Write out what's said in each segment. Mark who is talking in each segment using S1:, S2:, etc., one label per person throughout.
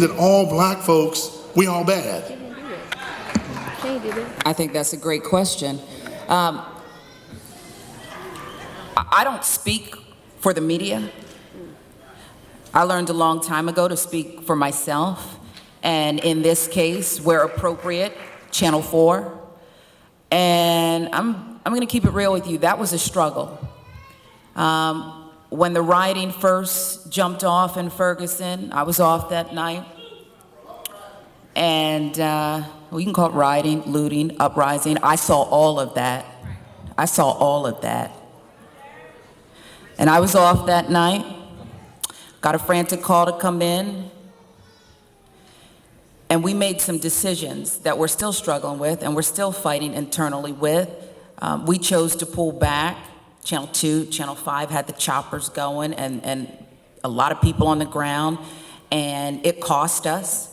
S1: that all black folks, we all bad?
S2: I think that's a great question. I don't speak for the media. I learned a long time ago to speak for myself, and in this case, where appropriate, Channel 4. And I'm going to keep it real with you. That was a struggle. When the rioting first jumped off in Ferguson, I was off that night. And we can call it rioting, looting, uprising. I saw all of that. I saw all of that. And I was off that night. Got a frantic call to come in. And we made some decisions that we're still struggling with and we're still fighting internally with. We chose to pull back. Channel 2, Channel 5 had the choppers going and a lot of people on the ground. And it cost us.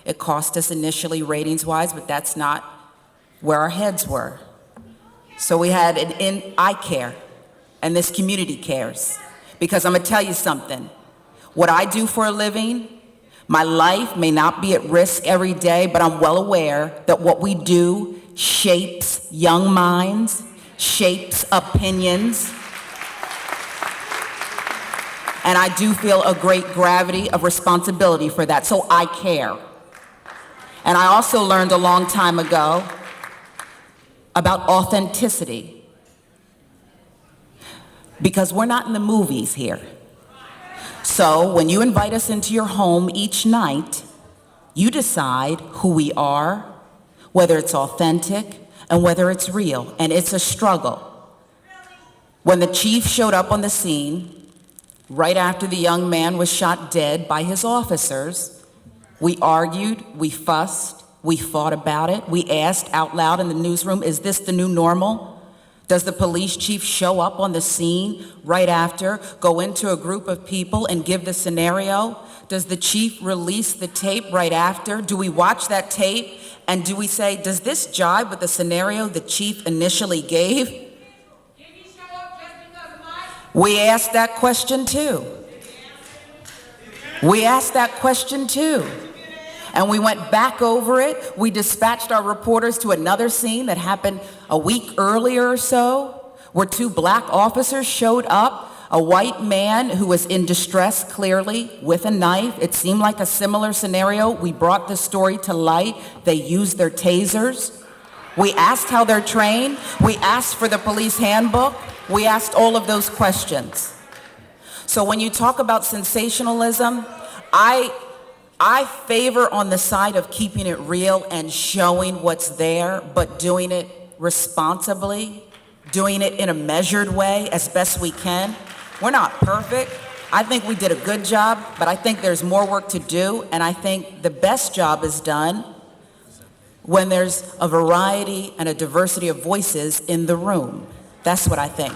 S2: It cost us initially ratings-wise, but that's not where our heads were. So we had I care, and this community cares. Because I'm gonna tell you something. What I do for a living, my life may not be at risk every day, but I'm well aware that what we do shapes young minds, shapes opinions. And I do feel a great gravity of responsibility for that, so I care. And I also learned a long time ago about authenticity. Because we're not in the movies here. So when you invite us into your home each night, you decide who we are, whether it's authentic, and whether it's real, and it's a struggle. When the chief showed up on the scene, right after the young man was shot dead by his officers, we argued, we fussed, we fought about it. We asked out loud in the newsroom, is this the new normal? Does the police chief show up on the scene right after, go into a group of people and give the scenario? Does the chief release the tape right after? Do we watch that tape and do we say, does this jibe with the scenario the chief initially gave? We asked that question too. We asked that question too. And we went back over it. We dispatched our reporters to another scene that happened a week earlier or so, where 2 black officers showed up, a white man who was in distress, clearly, with a knife. It seemed like a similar scenario. We brought the story to light. They used their tasers. We asked how they're trained. We asked for the police handbook. We asked all of those questions. So when you talk about sensationalism, I favor on the side of keeping it real and showing what's there, but doing it responsibly, doing it in a measured way as best we can. We're not perfect. I think we did a good job, but I think there's more work to do, and I think the best job is done when there's a variety and a diversity of voices in the room. That's what I think.